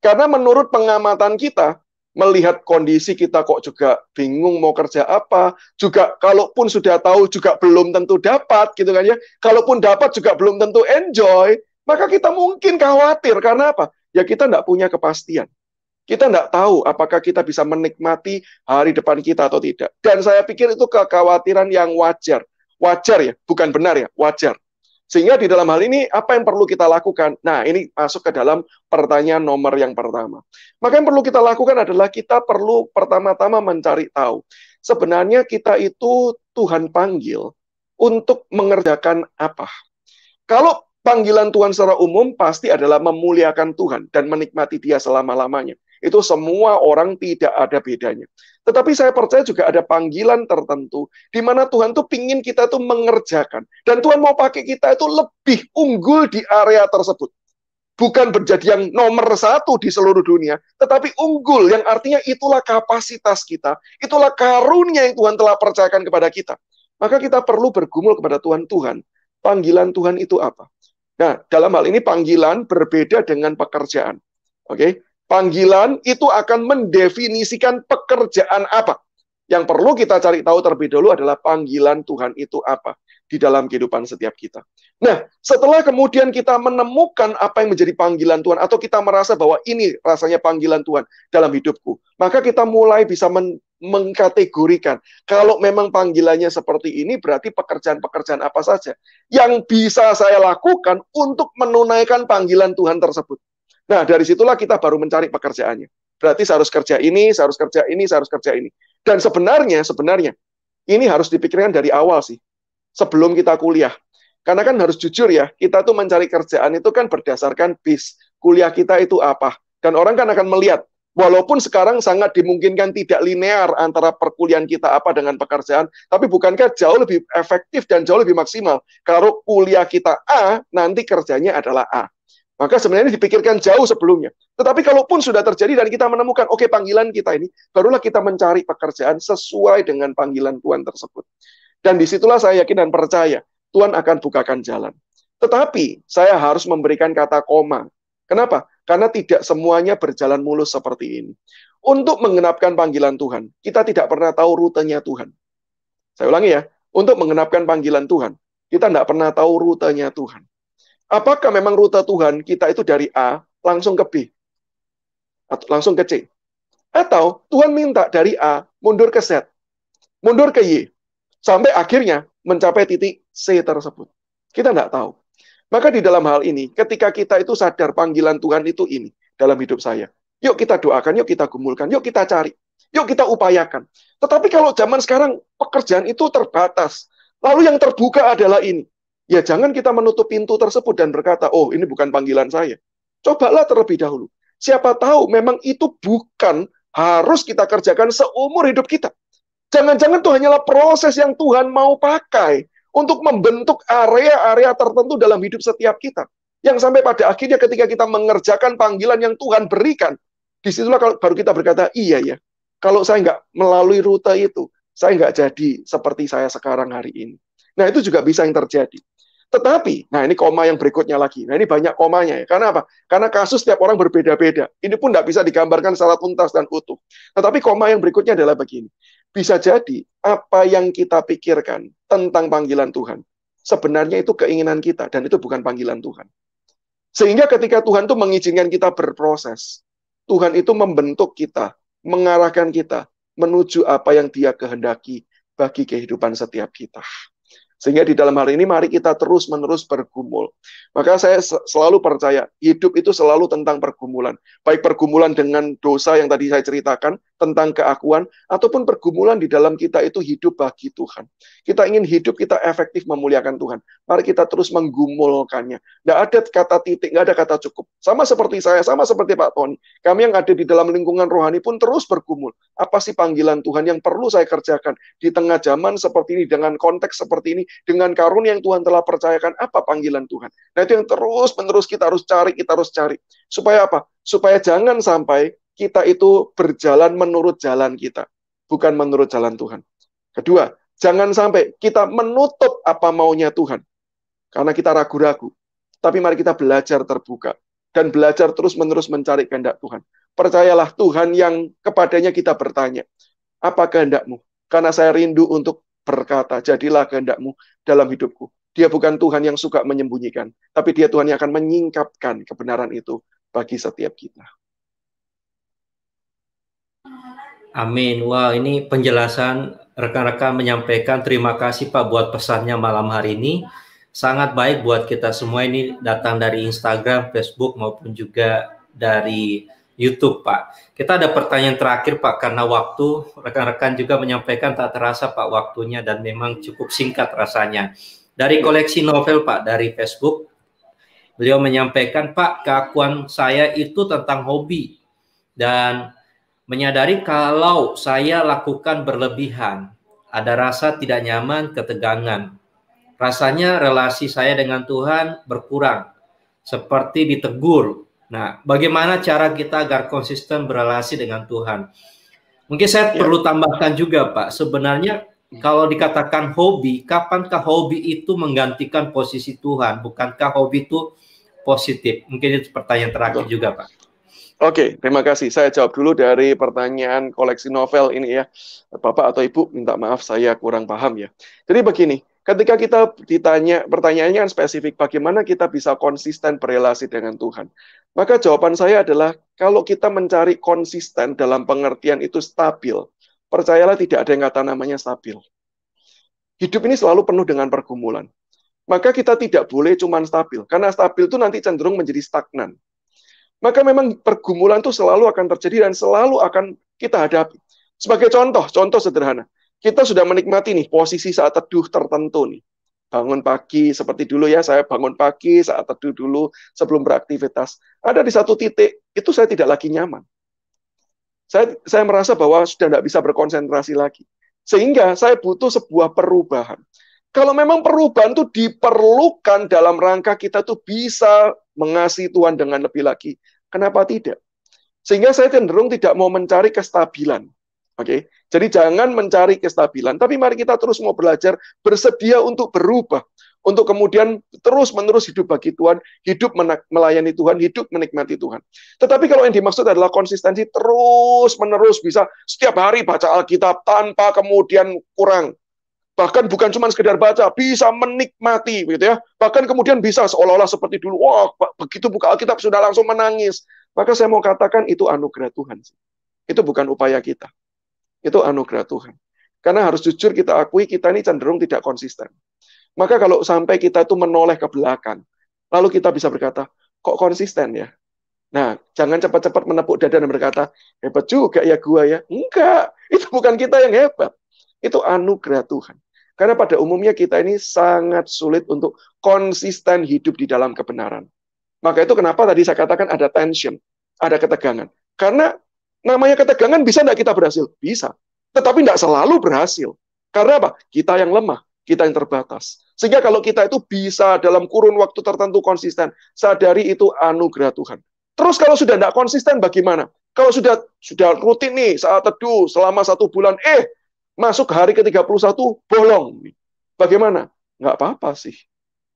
Karena menurut pengamatan kita, melihat kondisi kita kok juga bingung mau kerja apa, juga kalaupun sudah tahu juga belum tentu dapat gitu kan ya. Kalaupun dapat juga belum tentu enjoy, maka kita mungkin khawatir. Karena apa? Ya kita nggak punya kepastian. Kita nggak tahu apakah kita bisa menikmati hari depan kita atau tidak. Dan saya pikir itu kekhawatiran yang wajar. Wajar ya, bukan benar ya, wajar. Sehingga di dalam hal ini, apa yang perlu kita lakukan? Nah, ini masuk ke dalam pertanyaan nomor yang pertama. Maka yang perlu kita lakukan adalah kita perlu pertama-tama mencari tahu. Sebenarnya kita itu Tuhan panggil untuk mengerjakan apa? Kalau panggilan Tuhan secara umum pasti adalah memuliakan Tuhan dan menikmati Dia selama-lamanya. Itu semua orang tidak ada bedanya. Tetapi saya percaya juga ada panggilan tertentu di mana Tuhan tuh pingin kita tuh mengerjakan. Dan Tuhan mau pakai kita itu lebih unggul di area tersebut. Bukan menjadi yang nomor 1 di seluruh dunia, tetapi unggul yang artinya itulah kapasitas kita, itulah karunia yang Tuhan telah percayakan kepada kita. Maka kita perlu bergumul kepada Tuhan, panggilan Tuhan itu apa? Nah, dalam hal ini panggilan berbeda dengan pekerjaan. Oke? Panggilan itu akan mendefinisikan pekerjaan apa. Yang perlu kita cari tahu terlebih dahulu adalah panggilan Tuhan itu apa di dalam kehidupan setiap kita. Nah, setelah kemudian kita menemukan apa yang menjadi panggilan Tuhan, atau kita merasa bahwa ini rasanya panggilan Tuhan dalam hidupku, maka kita mulai bisa mengkategorikan. Kalau memang panggilannya seperti ini, berarti pekerjaan-pekerjaan apa saja yang bisa saya lakukan untuk menunaikan panggilan Tuhan tersebut. Nah, dari situlah kita baru mencari pekerjaannya. Berarti saya harus kerja ini, saya harus kerja ini, saya harus kerja ini. Dan sebenarnya ini harus dipikirkan dari awal sih. Sebelum kita kuliah. Karena kan harus jujur ya, kita tuh mencari kerjaan itu kan berdasarkan base kuliah kita itu apa. Dan orang kan akan melihat, walaupun sekarang sangat dimungkinkan tidak linear antara perkuliahan kita apa dengan pekerjaan, tapi bukankah jauh lebih efektif dan jauh lebih maksimal kalau kuliah kita A, nanti kerjanya adalah A. Maka sebenarnya dipikirkan jauh sebelumnya. Tetapi kalaupun sudah terjadi dan kita menemukan, oke, panggilan kita ini, barulah kita mencari pekerjaan sesuai dengan panggilan Tuhan tersebut. Dan disitulah saya yakin dan percaya, Tuhan akan bukakan jalan. Tetapi saya harus memberikan kata koma. Kenapa? Karena tidak semuanya berjalan mulus seperti ini. Untuk menggenapkan panggilan Tuhan, kita tidak pernah tahu rutenya Tuhan. Saya ulangi ya, untuk menggenapkan panggilan Tuhan, kita tidak pernah tahu rutenya Tuhan. Apakah memang rute Tuhan kita itu dari A langsung ke B? Atau langsung ke C? Atau Tuhan minta dari A mundur ke Z, mundur ke Y, sampai akhirnya mencapai titik C tersebut? Kita tidak tahu. Maka di dalam hal ini, ketika kita itu sadar panggilan Tuhan itu ini dalam hidup saya, yuk kita doakan, yuk kita gumulkan, yuk kita cari, yuk kita upayakan. Tetapi kalau zaman sekarang pekerjaan itu terbatas, lalu yang terbuka adalah ini. Ya jangan kita menutup pintu tersebut dan berkata, oh ini bukan panggilan saya. Cobalah terlebih dahulu. Siapa tahu memang itu bukan harus kita kerjakan seumur hidup kita. Jangan-jangan itu hanyalah proses yang Tuhan mau pakai untuk membentuk area-area tertentu dalam hidup setiap kita. Yang sampai pada akhirnya ketika kita mengerjakan panggilan yang Tuhan berikan, disitulah baru kita berkata, iya ya, kalau saya nggak melalui rute itu, saya nggak jadi seperti saya sekarang hari ini. Nah, itu juga bisa yang terjadi. Tetapi, nah ini koma yang berikutnya lagi. Nah ini banyak komanya ya. Karena apa? Karena kasus setiap orang berbeda-beda. Ini pun tidak bisa digambarkan secara tuntas dan utuh. Tetapi koma yang berikutnya adalah begini. Bisa jadi apa yang kita pikirkan tentang panggilan Tuhan, sebenarnya itu keinginan kita dan itu bukan panggilan Tuhan. Sehingga ketika Tuhan itu mengizinkan kita berproses, Tuhan itu membentuk kita, mengarahkan kita menuju apa yang Dia kehendaki bagi kehidupan setiap kita. Sehingga di dalam hal ini mari kita terus-menerus bergumul. Maka saya selalu percaya, hidup itu selalu tentang pergumulan. Baik pergumulan dengan dosa yang tadi saya ceritakan, tentang keakuan, ataupun pergumulan di dalam kita itu hidup bagi Tuhan. Kita ingin hidup kita efektif memuliakan Tuhan. Mari kita terus menggumulkannya. Nggak ada kata titik, nggak ada kata cukup. Sama seperti saya, sama seperti Pak Tony. Kami yang ada di dalam lingkungan rohani pun terus bergumul. Apa sih panggilan Tuhan yang perlu saya kerjakan di tengah zaman seperti ini, dengan konteks seperti ini, dengan karunia yang Tuhan telah percayakan, apa panggilan Tuhan? Nah itu yang terus-menerus kita harus cari. Supaya apa? Supaya jangan sampai kita itu berjalan menurut jalan kita, bukan menurut jalan Tuhan. Kedua, jangan sampai kita menutup apa maunya Tuhan, karena kita ragu-ragu. Tapi mari kita belajar terbuka, dan belajar terus-menerus mencari kehendak Tuhan. Percayalah Tuhan yang kepadanya kita bertanya, apa kehendak-Mu? Karena saya rindu untuk berkata, jadilah kehendak-Mu dalam hidupku. Dia bukan Tuhan yang suka menyembunyikan, tapi Dia Tuhan yang akan menyingkapkan kebenaran itu bagi setiap kita. Amin. Wah, ini penjelasan rekan-rekan menyampaikan. Terima kasih Pak buat pesannya malam hari ini. Sangat baik buat kita semua, ini datang dari Instagram, Facebook, maupun juga dari YouTube, Pak. Kita ada pertanyaan terakhir, Pak, karena waktu rekan-rekan juga menyampaikan tak terasa, Pak, waktunya, dan memang cukup singkat rasanya. Dari koleksi novel, Pak, dari Facebook, beliau menyampaikan, Pak, keakuan saya itu tentang hobi, dan menyadari kalau saya lakukan berlebihan, ada rasa tidak nyaman, ketegangan. Rasanya relasi saya dengan Tuhan berkurang, seperti ditegur. Nah, bagaimana cara kita agar konsisten berrelasi dengan Tuhan? Mungkin saya perlu tambahkan juga, Pak. Sebenarnya kalau dikatakan hobi, kapankah hobi itu menggantikan posisi Tuhan? Bukankah hobi itu positif? Mungkin itu pertanyaan terakhir juga, Pak. Oke, terima kasih. Saya jawab dulu dari pertanyaan koleksi novel ini ya. Bapak atau Ibu, minta maaf saya kurang paham ya. Jadi begini, ketika kita ditanya, pertanyaannya kan spesifik, bagaimana kita bisa konsisten berrelasi dengan Tuhan? Maka jawaban saya adalah, kalau kita mencari konsisten dalam pengertian itu stabil, percayalah tidak ada yang kata namanya stabil. Hidup ini selalu penuh dengan pergumulan. Maka kita tidak boleh cuma stabil, karena stabil itu nanti cenderung menjadi stagnan. Maka memang pergumulan itu selalu akan terjadi dan selalu akan kita hadapi. Sebagai contoh sederhana. Kita sudah menikmati nih posisi saat teduh tertentu nih. Bangun pagi seperti dulu ya, saya bangun pagi saat teduh dulu sebelum beraktivitas. Ada di satu titik, itu saya tidak lagi nyaman. Saya merasa bahwa sudah tidak bisa berkonsentrasi lagi. Sehingga saya butuh sebuah perubahan. Kalau memang perubahan itu diperlukan dalam rangka kita tuh bisa mengasihi Tuhan dengan lebih lagi, kenapa tidak? Sehingga saya cenderung tidak mau mencari kestabilan. Oke, jadi jangan mencari kestabilan, tapi mari kita terus mau belajar, bersedia untuk berubah, untuk kemudian terus-menerus hidup bagi Tuhan, hidup melayani Tuhan, hidup menikmati Tuhan. Tetapi kalau yang dimaksud adalah konsistensi terus-menerus, bisa setiap hari baca Alkitab tanpa kemudian kurang. Bahkan bukan cuma sekedar baca, bisa menikmati, gitu ya. Bahkan kemudian bisa seolah-olah seperti dulu, wah, begitu buka Alkitab sudah langsung menangis. Maka saya mau katakan itu anugerah Tuhan. Itu bukan upaya kita. Itu anugerah Tuhan. Karena harus jujur kita akui kita ini cenderung tidak konsisten. Maka kalau sampai kita itu menoleh ke belakang, lalu kita bisa berkata, kok konsisten ya? Nah, jangan cepat-cepat menepuk dada dan berkata, hebat juga ya gua ya. Enggak, itu bukan kita yang hebat. Itu anugerah Tuhan. Karena pada umumnya kita ini sangat sulit untuk konsisten hidup di dalam kebenaran. Maka itu kenapa tadi saya katakan ada tension, ada ketegangan. Karena namanya ketegangan bisa enggak kita berhasil? Bisa. Tetapi enggak selalu berhasil. Karena apa? Kita yang lemah, kita yang terbatas. Sehingga kalau kita itu bisa dalam kurun waktu tertentu konsisten, sadari itu anugerah Tuhan. Terus kalau sudah tidak konsisten bagaimana? Kalau sudah rutin nih saat teduh selama 1 bulan, masuk hari ke-31 bolong. Bagaimana? Nggak apa-apa sih.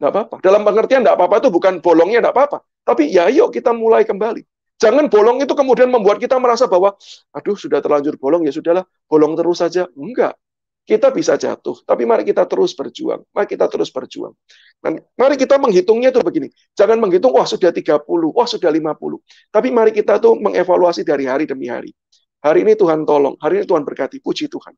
Nggak apa-apa. Dalam pengertian nggak apa-apa itu bukan bolongnya nggak apa-apa. Tapi ya yuk kita mulai kembali. Jangan bolong itu kemudian membuat kita merasa bahwa, aduh sudah terlanjur bolong, ya sudahlah, bolong terus saja. Enggak. Kita bisa jatuh, tapi mari kita terus berjuang. Mari kita terus berjuang. Dan mari kita menghitungnya itu begini. Jangan menghitung, wah sudah 30, wah sudah 50. Tapi mari kita tuh mengevaluasi dari hari demi hari. Hari ini Tuhan tolong, hari ini Tuhan berkati, puji Tuhan.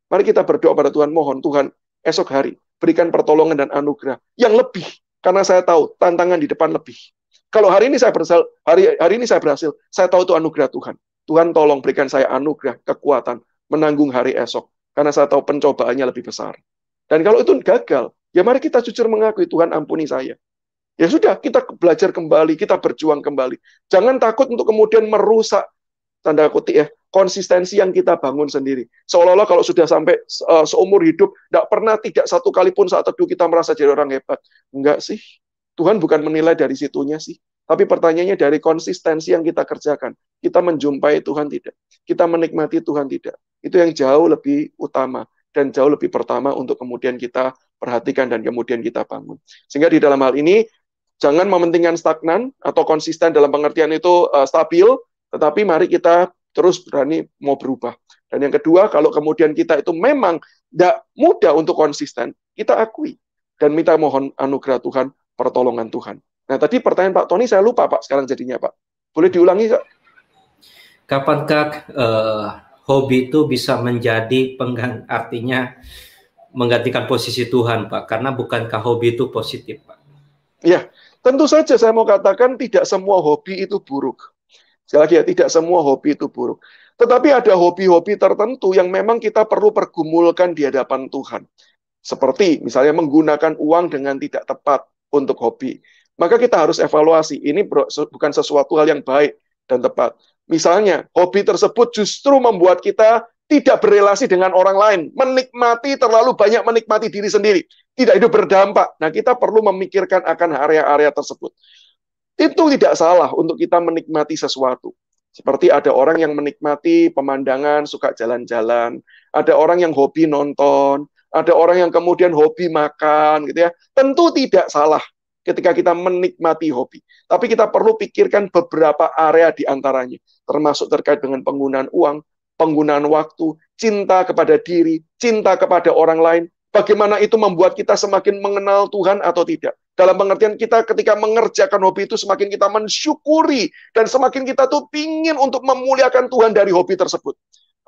Mari kita berdoa pada Tuhan, mohon Tuhan esok hari berikan pertolongan dan anugerah yang lebih. Karena saya tahu tantangan di depan lebih. Kalau hari ini saya berhasil, hari ini saya berhasil, saya tahu itu anugerah Tuhan. Tuhan tolong berikan saya anugerah, kekuatan, menanggung hari esok. Karena saya tahu pencobaannya lebih besar. Dan kalau itu gagal, ya mari kita jujur mengakui, Tuhan ampuni saya. Ya sudah, kita belajar kembali, kita berjuang kembali. Jangan takut untuk kemudian merusak, tanda kutip ya, konsistensi yang kita bangun sendiri. Seolah-olah kalau sudah sampai seumur hidup, tidak satu kali pun saat teduh kita merasa jadi orang hebat. Enggak sih. Tuhan bukan menilai dari situnya sih. Tapi pertanyaannya dari konsistensi yang kita kerjakan. Kita menjumpai Tuhan tidak. Kita menikmati Tuhan tidak. Itu yang jauh lebih utama. Dan jauh lebih pertama untuk kemudian kita perhatikan dan kemudian kita bangun. Sehingga di dalam hal ini, jangan mementingkan stagnan atau konsisten dalam pengertian itu stabil. Tetapi mari kita terus berani mau berubah. Dan yang kedua, kalau kemudian kita itu memang tidak mudah untuk konsisten, kita akui. Dan minta mohon anugerah Tuhan, pertolongan Tuhan. Nah, tadi pertanyaan Pak Tony saya lupa, Pak, sekarang jadinya, Pak. Boleh diulangi, Kak? Kapankah hobi itu bisa menjadi artinya menggantikan posisi Tuhan, Pak? Karena bukankah hobi itu positif, Pak? Ya, tentu saja saya mau katakan tidak semua hobi itu buruk. Sekali lagi ya, tidak semua hobi itu buruk. Tetapi ada hobi-hobi tertentu yang memang kita perlu pergumulkan di hadapan Tuhan. Seperti misalnya menggunakan uang dengan tidak tepat untuk hobi. Maka kita harus evaluasi, ini bukan sesuatu hal yang baik dan tepat. Misalnya, hobi tersebut justru membuat kita tidak berelasi dengan orang lain, terlalu banyak menikmati diri sendiri, tidak hidup berdampak. Nah, kita perlu memikirkan akan area-area tersebut. Itu tidak salah untuk kita menikmati sesuatu. Seperti ada orang yang menikmati pemandangan, suka jalan-jalan, ada orang yang hobi nonton, ada orang yang kemudian hobi makan, gitu ya. Tentu tidak salah ketika kita menikmati hobi. Tapi kita perlu pikirkan beberapa area di antaranya, termasuk terkait dengan penggunaan uang, penggunaan waktu, cinta kepada diri, cinta kepada orang lain, bagaimana itu membuat kita semakin mengenal Tuhan atau tidak. Dalam pengertian kita ketika mengerjakan hobi itu semakin kita mensyukuri dan semakin kita tuh pingin untuk memuliakan Tuhan dari hobi tersebut.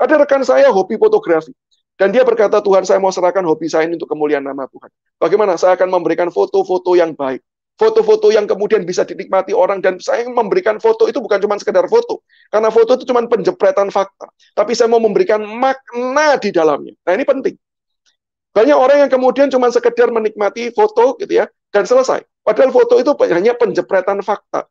Ada rekan saya hobi fotografi. Dan dia berkata, Tuhan saya mau serahkan hobi saya ini untuk kemuliaan nama Tuhan. Bagaimana? Saya akan memberikan foto-foto yang baik. Foto-foto yang kemudian bisa dinikmati orang. Dan saya memberikan foto itu bukan cuma sekedar foto. Karena foto itu cuma penjepretan fakta. Tapi saya mau memberikan makna di dalamnya. Nah ini penting. Banyak orang yang kemudian cuma sekedar menikmati foto gitu ya. Dan selesai. Padahal foto itu hanya penjepretan fakta.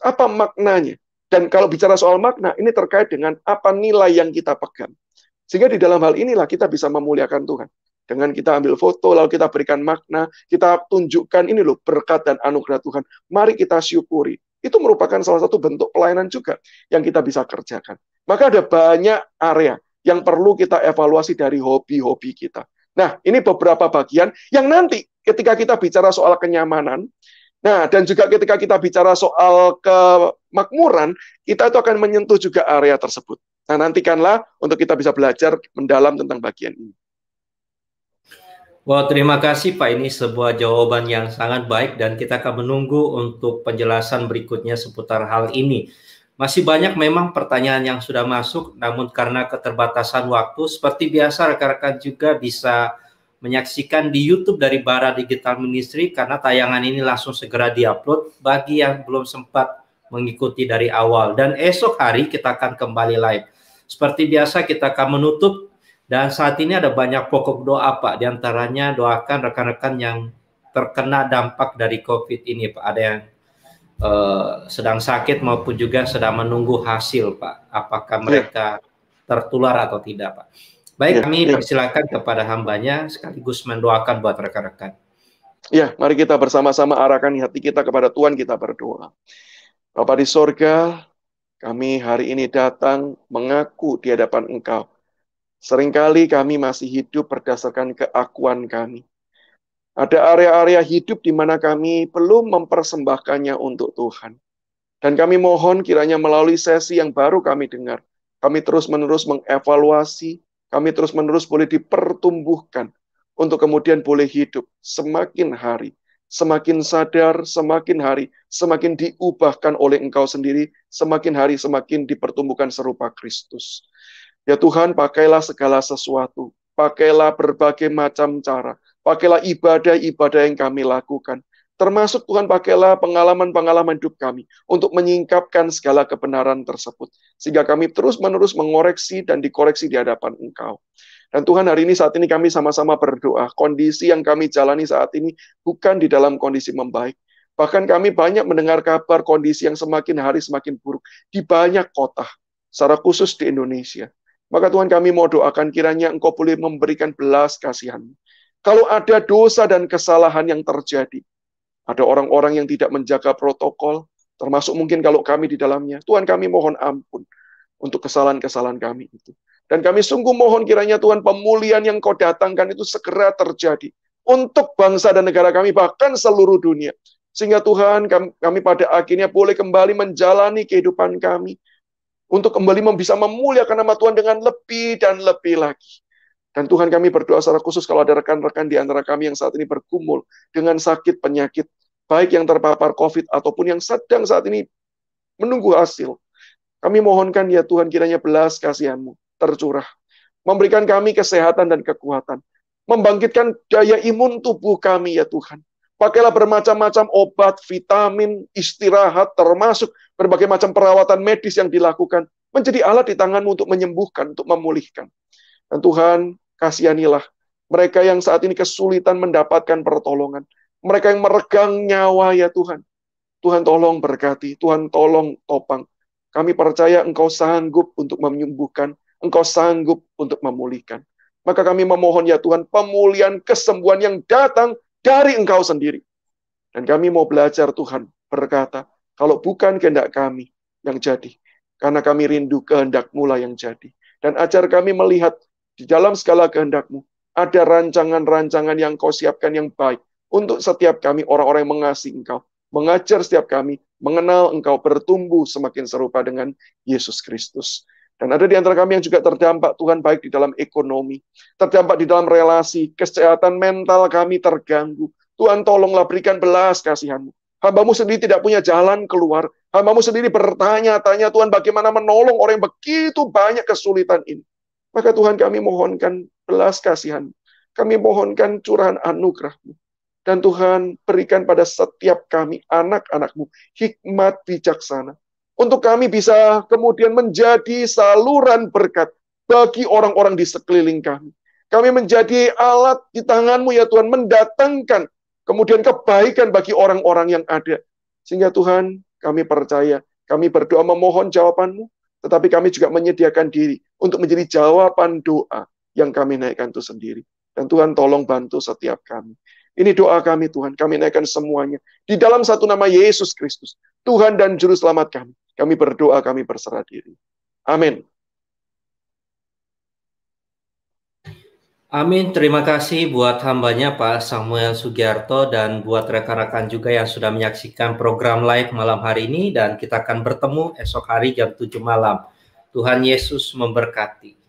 Apa maknanya? Dan kalau bicara soal makna, ini terkait dengan apa nilai yang kita pegang. Sehingga di dalam hal inilah kita bisa memuliakan Tuhan. Dengan kita ambil foto, lalu kita berikan makna, kita tunjukkan ini loh berkat dan anugerah Tuhan. Mari kita syukuri. Itu merupakan salah satu bentuk pelayanan juga yang kita bisa kerjakan. Maka ada banyak area yang perlu kita evaluasi dari hobi-hobi kita. Nah, ini beberapa bagian yang nanti ketika kita bicara soal kenyamanan, nah, dan juga ketika kita bicara soal kemakmuran, kita itu akan menyentuh juga area tersebut. Nah, nantikanlah untuk kita bisa belajar mendalam tentang bagian ini. Wah, terima kasih Pak. Ini sebuah jawaban yang sangat baik dan kita akan menunggu untuk penjelasan berikutnya seputar hal ini. Masih banyak memang pertanyaan yang sudah masuk, namun karena keterbatasan waktu, seperti biasa rekan-rekan juga bisa menyaksikan di YouTube dari Bara Digital Ministry, karena tayangan ini langsung segera diupload bagi yang belum sempat mengikuti dari awal. Dan esok hari kita akan kembali live. Seperti biasa kita akan menutup, dan saat ini ada banyak pokok doa Pak, diantaranya doakan rekan-rekan yang terkena dampak dari COVID ini Pak. Ada yang sedang sakit maupun juga sedang menunggu hasil Pak, apakah mereka tertular atau tidak Pak. Baik, kami persilakan kepada hambanya sekaligus mendoakan buat rekan-rekan. Ya, mari kita bersama-sama arahkan hati kita kepada Tuhan, kita berdoa. Bapa di sorga, kami hari ini datang mengaku di hadapan Engkau. Seringkali kami masih hidup berdasarkan keakuan kami. Ada area-area hidup di mana kami belum mempersembahkannya untuk Tuhan. Dan kami mohon kiranya melalui sesi yang baru kami dengar, kami terus-menerus mengevaluasi, kami terus-menerus boleh dipertumbuhkan untuk kemudian boleh hidup semakin hari, semakin sadar, semakin hari, semakin diubahkan oleh Engkau sendiri, semakin hari semakin dipertumbuhkan serupa Kristus. Ya Tuhan, pakailah segala sesuatu, pakailah berbagai macam cara, pakailah ibadah-ibadah yang kami lakukan. Termasuk Tuhan pakailah pengalaman-pengalaman hidup kami untuk menyingkapkan segala kebenaran tersebut. Sehingga kami terus-menerus mengoreksi dan dikoreksi di hadapan Engkau. Dan Tuhan hari ini saat ini kami sama-sama berdoa. Kondisi yang kami jalani saat ini bukan di dalam kondisi membaik. Bahkan kami banyak mendengar kabar kondisi yang semakin hari semakin buruk di banyak kota. Secara khusus di Indonesia. Maka Tuhan kami mau doakan kiranya Engkau boleh memberikan belas kasihan-Mu. Kalau ada dosa dan kesalahan yang terjadi, ada orang-orang yang tidak menjaga protokol, termasuk mungkin kalau kami di dalamnya. Tuhan kami mohon ampun untuk kesalahan-kesalahan kami itu. Dan kami sungguh mohon kiranya Tuhan pemulihan yang Kau datangkan itu segera terjadi. Untuk bangsa dan negara kami, bahkan seluruh dunia. Sehingga Tuhan kami pada akhirnya boleh kembali menjalani kehidupan kami. Untuk kembali bisa memuliakan nama Tuhan dengan lebih dan lebih lagi. Dan Tuhan kami berdoa secara khusus kalau ada rekan-rekan di antara kami yang saat ini bergumul dengan sakit penyakit, baik yang terpapar COVID ataupun yang sedang saat ini menunggu hasil. Kami mohonkan ya Tuhan kiranya belas kasihan-Mu tercurah. Memberikan kami kesehatan dan kekuatan. Membangkitkan daya imun tubuh kami ya Tuhan. Pakailah bermacam-macam obat, vitamin, istirahat, termasuk berbagai macam perawatan medis yang dilakukan. Menjadi alat di tangan-Mu untuk menyembuhkan, untuk memulihkan. Dan Tuhan, kasihanilah mereka yang saat ini kesulitan mendapatkan pertolongan. Mereka yang meregang nyawa ya Tuhan. Tuhan tolong berkati, Tuhan tolong topang. Kami percaya Engkau sanggup untuk menyembuhkan, Engkau sanggup untuk memulihkan. Maka kami memohon ya Tuhan, pemulihan kesembuhan yang datang dari Engkau sendiri. Dan kami mau belajar Tuhan berkata, kalau bukan kehendak kami yang jadi, karena kami rindu kehendak-Mu lah yang jadi. Dan ajar kami melihat di dalam segala kehendak-Mu, ada rancangan-rancangan yang Kau siapkan yang baik untuk setiap kami, orang-orang yang mengasihi Engkau. Mengajar setiap kami, mengenal Engkau, bertumbuh semakin serupa dengan Yesus Kristus. Dan ada di antara kami yang juga terdampak, Tuhan, baik di dalam ekonomi, terdampak di dalam relasi, kesehatan mental kami terganggu. Tuhan, tolonglah berikan belas kasihan-Mu. Hamba-Mu sendiri tidak punya jalan keluar. Hamba-Mu sendiri bertanya-tanya, Tuhan, bagaimana menolong orang yang begitu banyak kesulitan ini. Maka Tuhan kami mohonkan belas kasihan. Kami mohonkan curahan anugerah-Mu. Dan Tuhan berikan pada setiap kami, anak-anak-Mu, hikmat bijaksana. Untuk kami bisa kemudian menjadi saluran berkat bagi orang-orang di sekeliling kami. Kami menjadi alat di tangan-Mu ya Tuhan, mendatangkan kemudian kebaikan bagi orang-orang yang ada. Sehingga Tuhan, kami percaya, kami berdoa memohon jawaban-Mu, tetapi kami juga menyediakan diri untuk menjadi jawaban doa yang kami naikkan itu sendiri. Dan Tuhan tolong bantu setiap kami. Ini doa kami Tuhan, kami naikkan semuanya. Di dalam satu nama Yesus Kristus, Tuhan dan Juru Selamat kami. Kami berdoa, kami berserah diri. Amin. Amin, terima kasih buat hambanya Pak Samuel Sugiarto dan buat rekan-rekan juga yang sudah menyaksikan program live malam hari ini. Dan kita akan bertemu esok hari jam 7 malam. Tuhan Yesus memberkati.